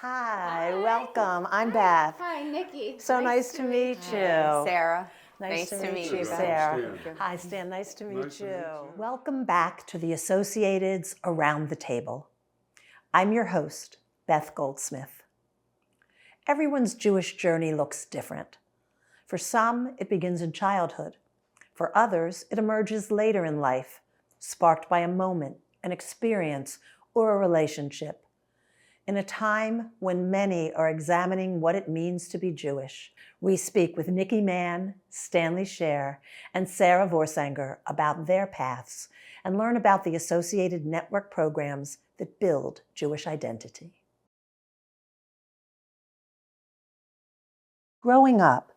Hi, welcome. I'm Beth. Hi, Nikki. So nice to meet you. Sarah. Nice to meet you, Beth. Sarah. Hi, Stan. Nice to meet you. Welcome back to the Associateds Around the Table. I'm your host, Beth Goldsmith. Everyone's Jewish journey looks different. For some, it begins in childhood. For others, it emerges later in life, sparked by a moment, an experience, or a relationship. In a time when many are examining what it means to be Jewish, we speak with Nikki Mann, Stanley Sarah, and Sarah Vorsanger about their paths and learn about the associated network programs that build Jewish identity. Growing up,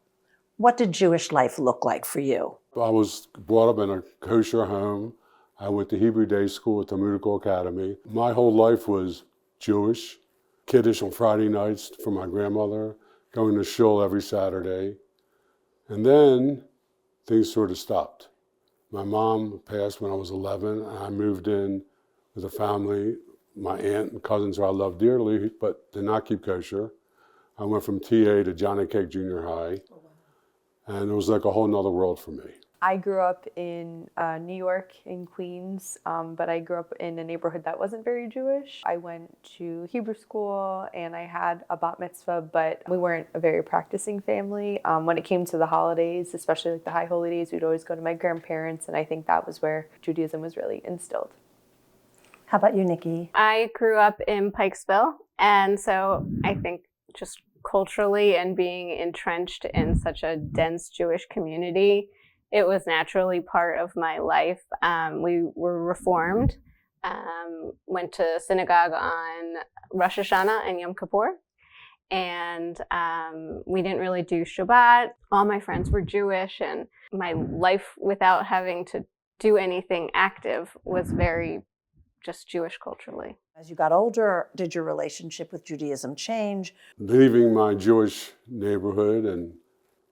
what did Jewish life look like for you? I was brought up in a kosher home. I went to Hebrew Day School at the Talmudical Academy. My whole life was Jewish, kiddush on Friday nights for my grandmother, going to shul every Saturday. And then things sort of stopped. My mom passed when I was 11, and I moved in with a family, my aunt and cousins who I love dearly, but did not keep kosher. I went from TA to Johnny Cake Junior High, and it was like a whole nother world for me. I grew up in New York, in Queens, but I grew up in a neighborhood that wasn't very Jewish. I went to Hebrew school and I had a bat mitzvah, but we weren't a very practicing family. When it came to the holidays, especially like the high holy days, we'd always go to my grandparents, and I think that was where Judaism was really instilled. How about you, Nikki? I grew up in Pikesville, and so I think just culturally and being entrenched in such a dense Jewish community, it was naturally part of my life. We were Reformed, went to synagogue on Rosh Hashanah and Yom Kippur, and we didn't really do Shabbat. All my friends were Jewish, and my life without having to do anything active was very just Jewish culturally. As you got older, did your relationship with Judaism change? Leaving my Jewish neighborhood and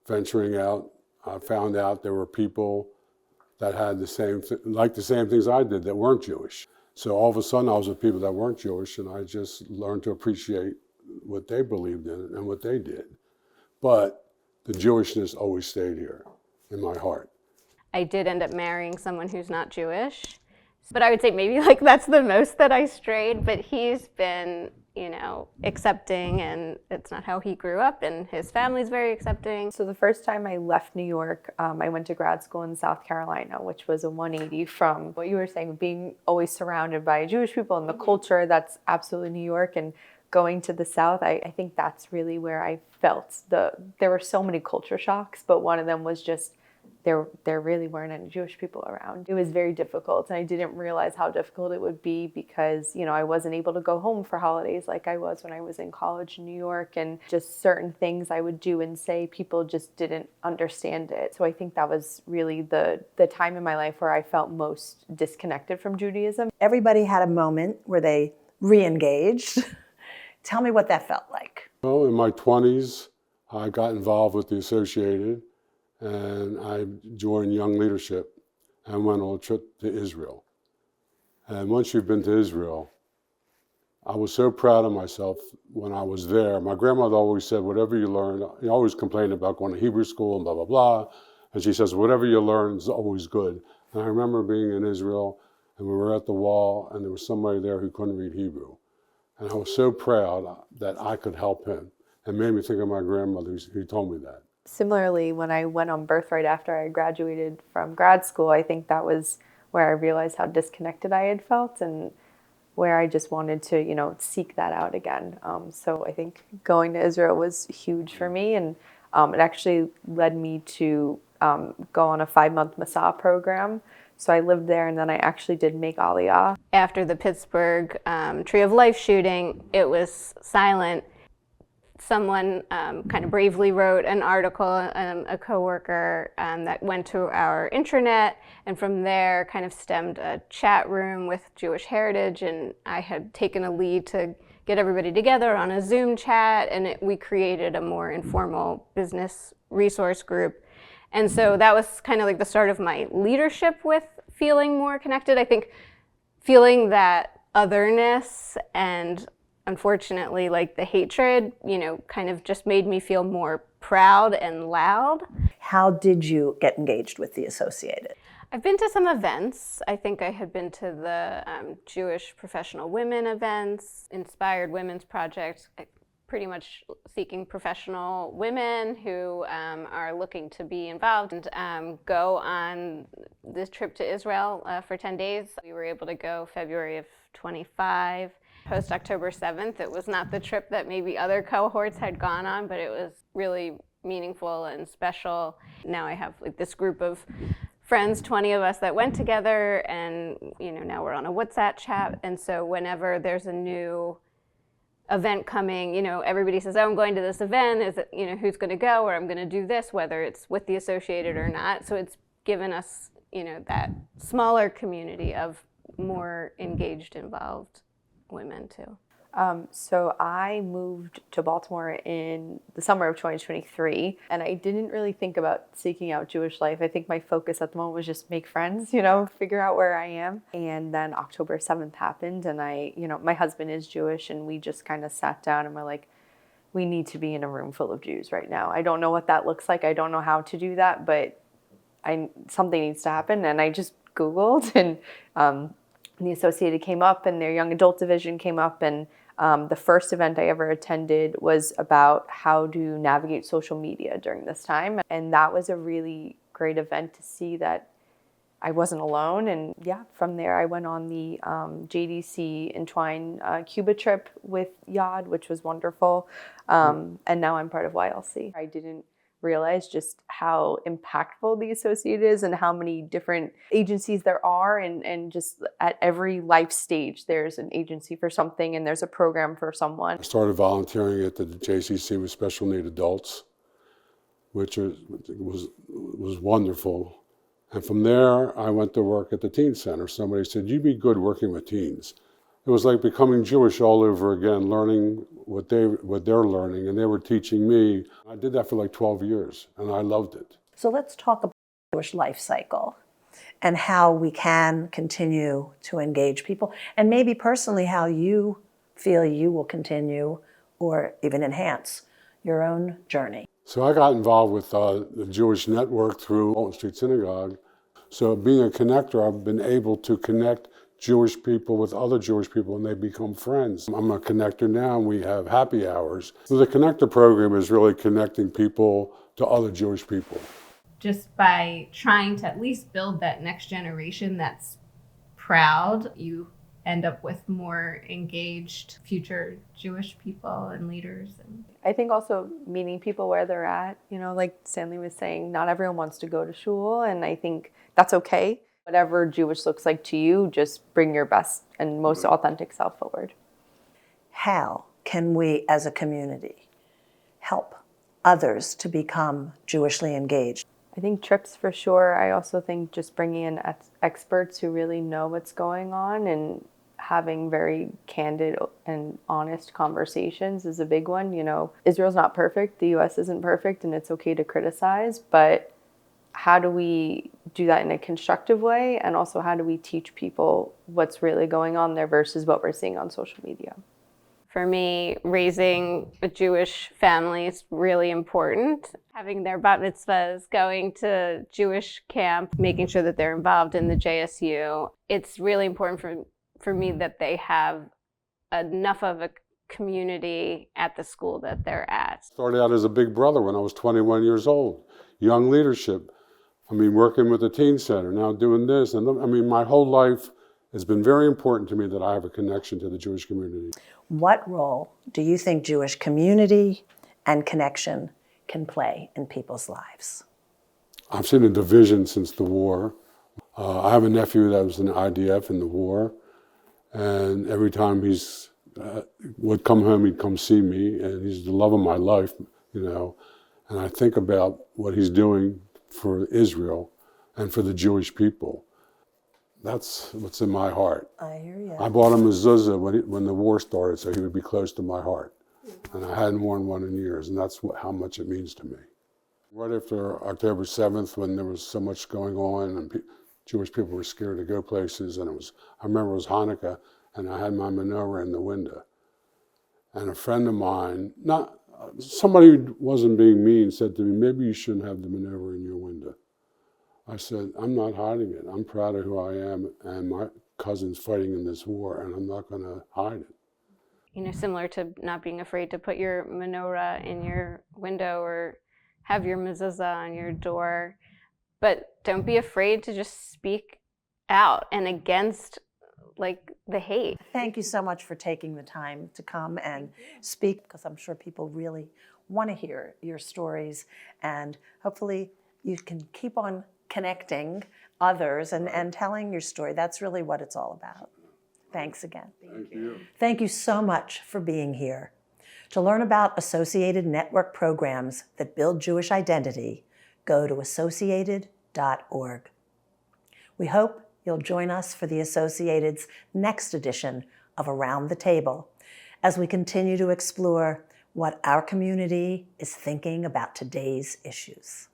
venturing out, I found out there were people that had the same things I did that weren't Jewish. So all of a sudden I was with people that weren't Jewish, and I just learned to appreciate what they believed in and what they did. But the Jewishness always stayed here in my heart. I did end up marrying someone who's not Jewish, but I would say maybe like that's the most that I strayed, but he's been, accepting, and it's not how he grew up, and his family's very accepting. So the first time I left New York, I went to grad school in South Carolina, which was a 180 from what you were saying, being always surrounded by Jewish people and the culture that's absolutely New York, and going to the South, I think that's really where I felt there were so many culture shocks, but one of them was just there really weren't any Jewish people around. It was very difficult, and I didn't realize how difficult it would be because, I wasn't able to go home for holidays like I was when I was in college in New York, and just certain things I would do and say, people just didn't understand it. So I think that was really the time in my life where I felt most disconnected from Judaism. Everybody had a moment where they re-engaged. Tell me what that felt like. Well, in my 20s, I got involved with the Associated, and I joined Young Leadership and went on a trip to Israel. And once you've been to Israel, I was so proud of myself when I was there. My grandmother always said, whatever you learn, you always complained about going to Hebrew school and blah, blah, blah. And she says, whatever you learn is always good. And I remember being in Israel, and we were at the wall, and there was somebody there who couldn't read Hebrew. And I was so proud that I could help him. It made me think of my grandmother who told me that. Similarly, when I went on Birthright after I graduated from grad school, I think that was where I realized how disconnected I had felt, and where I just wanted to, seek that out again. So I think going to Israel was huge for me, and it actually led me to go on a 5-month Masa program. So I lived there, and then I actually did make Aliyah. After the Pittsburgh Tree of Life shooting, it was silent. Someone kind of bravely wrote an article, a coworker that went to our intranet, and from there kind of stemmed a chat room with Jewish heritage, and I had taken a lead to get everybody together on a Zoom chat, and we created a more informal business resource group. And so that was kind of like the start of my leadership with feeling more connected. I think feeling that otherness and unfortunately, like the hatred, kind of just made me feel more proud and loud. How did you get engaged with the Associated? I've been to some events. I think I had been to the Jewish Professional Women events, Inspired Women's Project, pretty much seeking professional women who are looking to be involved and go on this trip to Israel for 10 days. We were able to go February of 25. Post October 7th, it was not the trip that maybe other cohorts had gone on, but it was really meaningful and special. Now I have like this group of friends, 20 of us that went together, and now we're on a WhatsApp chat. And so whenever there's a new event coming, everybody says, oh, I'm going to this event, is it, who's going to go, or I'm going to do this, whether it's with the Associated or not. So it's given us, that smaller community of more engaged, involved women too. So I moved to Baltimore in the summer of 2023, and I didn't really think about seeking out Jewish life. I think my focus at the moment was just make friends, figure out where I am. And then October 7th happened, and my husband is Jewish, and we just kind of sat down and we're like, we need to be in a room full of Jews right now. I don't know what that looks like. I don't know how to do that, but something needs to happen. And I just Googled, and the Associated came up, and their young adult division came up, and the first event I ever attended was about how to navigate social media during this time. And that was a really great event to see that I wasn't alone. And yeah, from there I went on the JDC Entwine Cuba trip with Yad, which was wonderful. And now I'm part of YLC. I didn't realize just how impactful the Associated is and how many different agencies there are, and just at every life stage there's an agency for something and there's a program for someone. I started volunteering at the JCC with special need adults, which was wonderful. And from there, I went to work at the teen center. Somebody said, you'd be good working with teens. It was like becoming Jewish all over again, learning what they're learning, and they were teaching me. I did that for like 12 years, and I loved it. So let's talk about the Jewish life cycle and how we can continue to engage people, and maybe personally how you feel you will continue or even enhance your own journey. So I got involved with the Jewish network through Alton Street Synagogue. So being a connector, I've been able to connect Jewish people with other Jewish people, and they become friends. I'm a connector now, and we have happy hours. So the connector program is really connecting people to other Jewish people. Just by trying to at least build that next generation that's proud, you end up with more engaged future Jewish people and leaders. And I think also meeting people where they're at, like Stanley was saying, not everyone wants to go to shul, and I think that's okay. Whatever Jewish looks like to you, just bring your best and most authentic self forward. How can we as a community help others to become Jewishly engaged? I think trips for sure. I also think just bringing in experts who really know what's going on and having very candid and honest conversations is a big one. Israel's not perfect, the US isn't perfect, and it's okay to criticize, but how do we do that in a constructive way? And also, how do we teach people what's really going on there versus what we're seeing on social media? For me, raising a Jewish family is really important. Having their bat mitzvahs, going to Jewish camp, making sure that they're involved in the JSU. It's really important for me that they have enough of a community at the school that they're at. Started out as a big brother when I was 21 years old. Young leadership. Working with the teen center, now doing this. And my whole life has been very important to me that I have a connection to the Jewish community. What role do you think Jewish community and connection can play in people's lives? I've seen a division since the war. I have a nephew that was in the IDF in the war, and every time he's would come home, he'd come see me, and he's the love of my life, and I think about what he's doing for Israel and for the Jewish people. That's what's in my heart. I hear you. I bought him a zuzah when the war started, so he would be close to my heart. And I hadn't worn one in years, and that's how much it means to me. Right after October 7th, when there was so much going on, and Jewish people were scared to go places, and I remember it was Hanukkah, and I had my menorah in the window. And a friend of mine, somebody who wasn't being mean, said to me, maybe you shouldn't have the menorah in your window. I said, I'm not hiding it. I'm proud of who I am, and my cousin's fighting in this war, and I'm not going to hide it. You know, similar to not being afraid to put your menorah in your window or have your mezuzah on your door. But don't be afraid to just speak out and against like the hate. Thank you so much for taking the time to come and speak, because I'm sure people really want to hear your stories, and hopefully you can keep on connecting others and telling your story. That's really what it's all about. Thanks again. Thank you. Thank you so much for being here. To learn about Associated Network programs that build Jewish identity, go to associated.org. We hope you'll join us for the Associated's next edition of Around the Table as we continue to explore what our community is thinking about today's issues.